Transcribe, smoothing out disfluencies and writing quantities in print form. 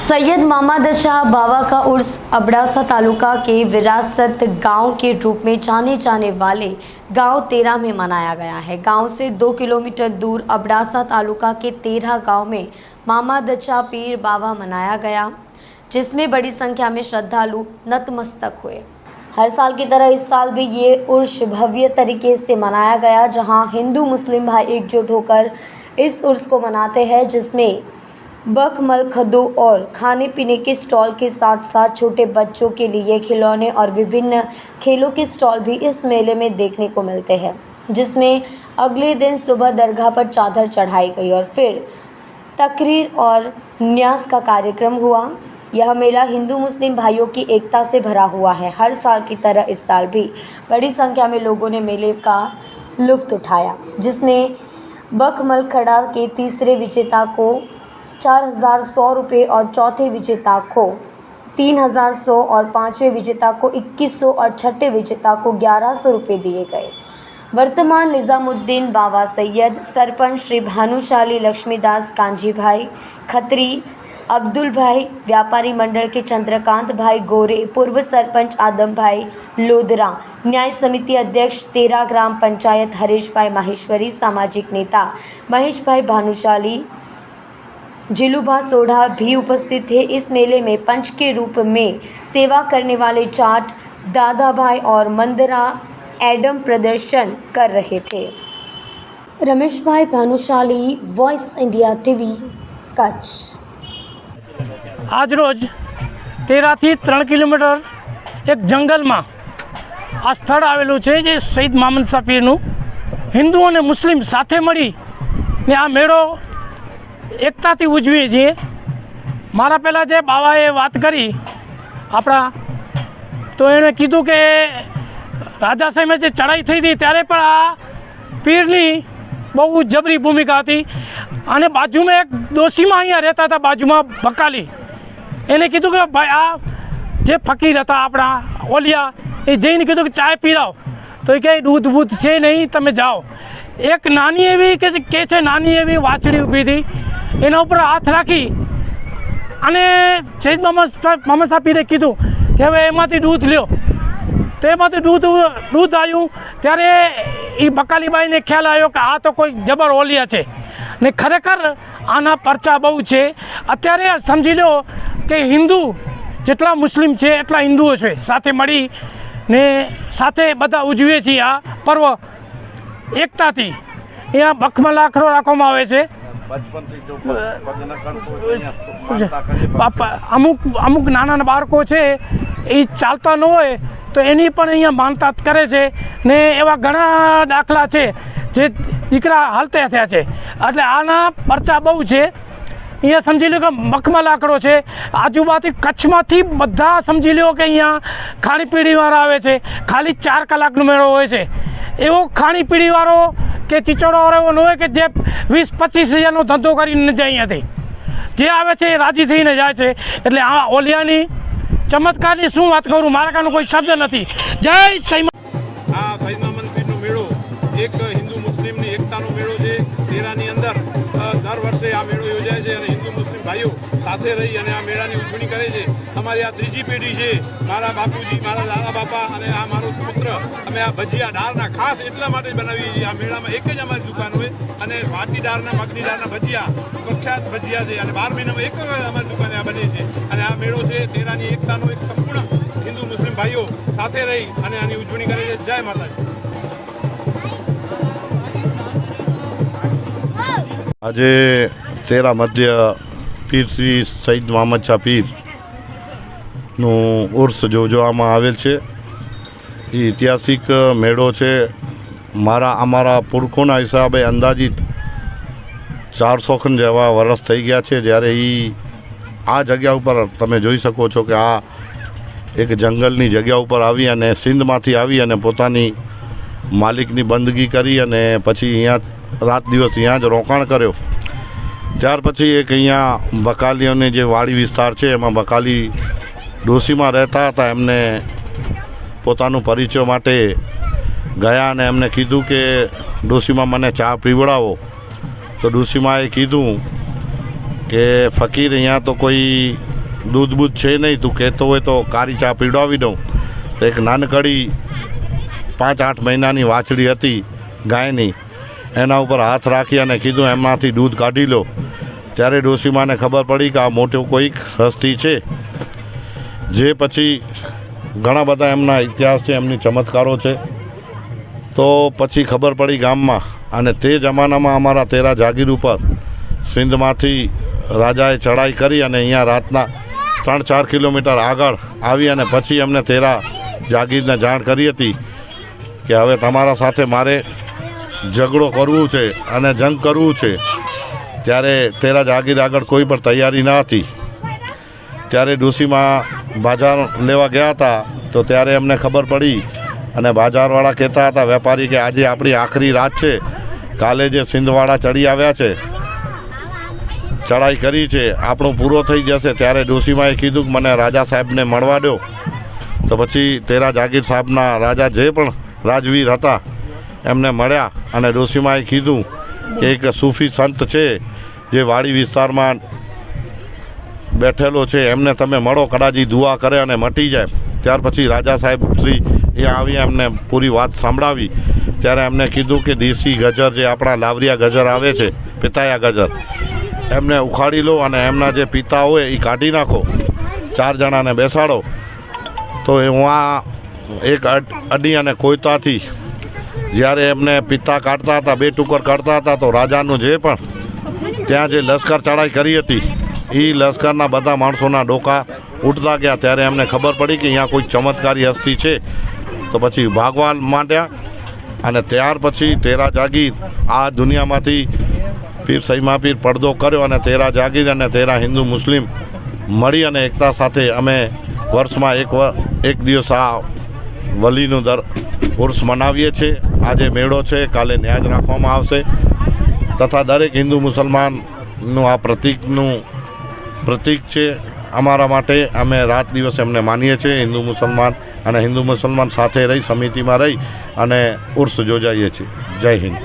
सैयद मोहम्मद शाह बाबा का उर्स अबडासा तालुका के विरासत गांव के रूप में जाने जाने वाले गांव तेरा में मनाया गया है। गांव से 2 किलोमीटर दूर अबडासा तालुका के तेरा गांव में मोहम्मद शाह पीर बाबा मनाया गया, जिसमें बड़ी संख्या में श्रद्धालु नतमस्तक हुए। हर साल की तरह इस साल भी ये उर्स भव्य तरीके से मनाया गया, जहां हिंदू मुस्लिम भाई एकजुट होकर इस उर्स को मनाते हैं, जिसमें बकमल खदो और खाने पीने के स्टॉल के साथ साथ छोटे बच्चों के लिए खिलौने और विभिन्न खेलों के स्टॉल भी इस मेले में देखने को मिलते हैं, जिसमें अगले दिन सुबह दरगाह पर चादर चढ़ाई गई और फिर तकरीर और न्यास का कार्यक्रम हुआ। यह मेला हिंदू मुस्लिम भाइयों की एकता से भरा हुआ है। हर साल की तरह इस साल भी बड़ी संख्या में लोगों ने मेले का लुत्फ उठाया, जिसमें बकमल खड़ा के तीसरे विजेता को 4,100 रुपये और चौथे विजेता को 3,100 और पाँचवें विजेता को 2,100 और छठे विजेता को 1,100 रुपये दिए गए। वर्तमान निज़ामुद्दीन बाबा सैयद, सरपंच श्री भानुशाली लक्ष्मीदास कांजी भाई खत्री, अब्दुल भाई, व्यापारी मंडल के चंद्रकांत भाई गोरे, पूर्व सरपंच आदम भाई लोदरा, न्याय समिति अध्यक्ष तेरा ग्राम पंचायत हरीश भाई माहेश्वरी, सामाजिक नेता महेश भाई भानुशाली, जिलूभा सोढ़ा भी उपस्थित थे। इस मेले में पंच के रूप में सेवा करने वाले जाट दादा भाई और मंदरा एडम प्रदर्शन कर रहे थे। रमेश भाई Bhanushali, voice India TV, Kutch. आज रोज 13 થી 3 કિલોમીટર એક જંગલમાં આ સ્થળ આવેલું છે, જે શહીદ મોહમ્મદ શાહ પીરનું હિન્દુ અને મુસ્લિમ સાથે મળીને આ મેળો એકતાથી ઉજવીએ છીએ। મારા પહેલાં જે બાવાએ વાત કરી આપણા, તો એણે કીધું કે રાજાશાહીમાં જે ચડાઈ થઈ હતી ત્યારે પણ આ પીરની બહુ જબરી ભૂમિકા હતી। અને બાજુમાં એક ડોશીમાં અહીંયા રહેતા હતા, બાજુમાં બકાલી, એને કીધું કે ભાઈ આ જે ફકીર હતા આપણા ઓલિયા, એ જઈને કીધું કે ચાય પીરાવ, તો એ કહે દૂધ બૂધ છે નહીં, તમે જાઓ। એક નાની એવી કે છે નાની એવી વાછડી ઊભી હતી, એના ઉપર હાથ રાખી અને શહીદ મોહમ્મદ શાહ પીરે કીધું કે હવે એમાંથી દૂધ લ્યો, તો એમાંથી દૂધ આવ્યું। ત્યારે એ બકાલીબાઈને ખ્યાલ આવ્યો કે આ તો કોઈ જબર ઓલિયા છે ને ખરેખર આના પરચા બહુ છે। અત્યારે સમજી લો કે હિન્દુ જેટલા મુસ્લિમ છે એટલા હિન્દુઓ છે, સાથે મળીને સાથે બધા ઉજવીએ છીએ આ પર્વ એકતાથી। અહીંયા બકમલ આખરો રાખવામાં આવે છે। અમુક નાના બાળકો છે એ ચાલતા ન હોય તો એની પણ અહીંયા માનતા કરે છે ને એવા ઘણા દાખલા છે જે દીકરા હાલતા થયા છે। એટલે આના પરચા બહુ છે। અહીંયા સમજી લો કે બકમલ આંકડો છે, આજુબાજુ કચ્છમાંથી બધા સમજી લો કે અહીંયા ખાણીપીણીવાળા આવે છે। ખાલી 4 કલાકનો મેળો હોય છે। એવો ખાણીપીણીવાળો કે ચીચોડાવાળો એવો ન હોય કે જે 20-25 હજારનો ધંધો કરીને જાય અહીંયાથી, જે આવે છે એ રાજી થઈને જાય છે। એટલે આ ઓલિયાની ચમત્કારની શું વાત કરું, મારા કારણે કોઈ શબ્દ નથી। જય સૈયદ મોહમ્મદ પીરનો મેળો એક હિન્દુ મુસ્લિમની એકતાનો મેળો છે। તેરાની અંદર દર વર્ષે આ મેળો યોજાય છે અને હિન્દુ મુસ્લિમ ભાઈઓ સાથે રહી અને આ મેળાની ઉજવણી કરે છે। અમારી આ ત્રીજી પેઢી છે, મારા બાપુજી, મારા દાદા બાપા અને આ મારો પુત્ર, અમે આ ભજીયા ડાળના ખાસ એટલા માટે બનાવીએ છીએ। આ મેળામાં એક જ અમારી દુકાન હોય અને વાટી ડાળના, મગની ડાળના ભજીયા પ્રખ્યાત ભજીયા છે અને 12 મહિનામાં એક જ અમારી દુકાને આ બને છે। અને આ મેળો છે તેરાની એકતાનો એક સંપૂર્ણ હિન્દુ મુસ્લિમ ભાઈઓ સાથે રહી અને આની ઉજવણી કરે છે। જય માતાજી। આજે તેરા મધ્ય પીર શ્રી શહીદ મોહમ્મદ શાહ પીરનું ઉર્સ યોજવામાં આવેલ છે। એ ઐતિહાસિક મેળો છે। અમારા પુરખોના હિસાબે અંદાજિત 400 જેવા વર્ષ થઈ ગયા છે। જ્યારે આ જગ્યા ઉપર તમે જોઈ શકો છો કે આ એક જંગલની જગ્યા ઉપર આવી અને સિંધમાંથી આવી અને પોતાની માલિકની બંદગી કરી અને પછી અહીંયા રાત દિવસ અહીંયા જ રોકાણ કર્યો। ત્યાર પછી એક અહીંયા બકાલીઓની જે વાડી વિસ્તાર છે એમાં બકાલી ડોશીમાં રહેતા હતા, એમને પોતાનું પરિચય માટે ગયા અને એમને કીધું કે ડોશીમાં મને ચા પીવડાવો। તો ડોશીમાએ કીધું કે ફકીર અહીંયા તો કોઈ દૂધ બૂધ છે નહીં, તું કહેતો હોય તો કારી ચા પીવડાવી દઉં. તો એક નાનકડી 5-8 મહિનાની વાછડી હતી ગાયની, એના ઉપર હાથ રાખી અને કીધું એમાંથી દૂધ કાઢી લો. ત્યારે ડોશીમાને ખબર પડી કે આ મોટો કોઈક હસ્તી છે. જે પછી ઘણા બધા એમના ઇતિહાસ છે, એમની ચમત્કારો છે. તો પછી ખબર પડી ગામમાં, અને તે જમાનામાં અમારા તેરા જાગીર ઉપર સિંધમાંથી રાજાએ ચડાઈ કરી અને અહીંયા રાતના 3-4 કિલોમીટર આગળ આવી અને પછી એમને તેરા જાગીરને જાણ કરી હતી કે હવે તમારા સાથે મારે ઝઘડો કરવું છે અને જંગ કરવું છે. ત્યારે તેરા જાગીર આગળ કોઈ પણ તૈયારી ન હતી. ત્યારે ડોશીમાં બાજાર લેવા ગયા હતા, તો ત્યારે એમને ખબર પડી અને બાજારવાળા કહેતા હતા વેપારી કે આજે આપણી આખરી રાત છે, કાલે જે સિંધવાળા ચડી આવ્યા છે, ચડાઈ કરી છે, આપણું પૂરો થઈ જશે. ત્યારે ડોશીમાએ કીધું કે મને રાજા સાહેબને મળવા દો. તો પછી તેરા જાગીર સાહેબના રાજા જે પણ રાજવીર હતા એમને મળ્યા અને ડોશીમાએ કીધું કે એક સૂફી સંત છે જે વાડી વિસ્તારમાં બેઠેલો છે, એમને તમે મળો, કદાચ દુઆ કરે અને મટી જાય. ત્યાર પછી રાજા સાહેબ શ્રી એ આવી એમને પૂરી વાત સંભળાવી. ત્યારે એમને કીધું કે દેશી ગજર જે આપણા લાવરિયા ગજર આવે છે, પિતાયા ગજર, એમને ઉખાડી લો અને એમના જે પિતા હોય એ કાઢી નાખો, 4 જણાને બેસાડો. તો એ આ એક અડી અને કોયતાથી જ્યારે એમને પિતા કાઢતા હતા, 2 ટુકર કાઢતા હતા, તો રાજાનું જે પણ ત્યાં જે લશ્કર ચડાઈ કરી હતી એ લશ્કરના બધા માણસોના ડોકા ઉઠતા ગયા. ત્યારે એમને ખબર પડી કે અહીંયા કોઈ ચમત્કારી હસ્તી છે. તો પછી ભાગવા માંડ્યા અને ત્યાર પછી તેરા જાગીર આ દુનિયામાંથી પીર સૈમા પીર પડદો કર્યો અને તેરા જાગીર અને તેરા હિન્દુ મુસ્લિમ મળી અને એકતા સાથે અમે વર્ષમાં એક દિવસ આ વલીનું ઉર્સ મનાવીએ છીએ. આજે મેળો છે, કાલે ન્યાજ રાખવામાં આવશે તથા દરેક હિન્દુ મુસલમાનનું આ પ્રતીક છે અમારા માટે. અમે રાત દિવસ એમને માનીએ છીએ. હિન્દુ મુસલમાન સાથે રહી સમિતિમાં રહી અને ઉર્સ યોજાઈએ છીએ. જય હિન્દ.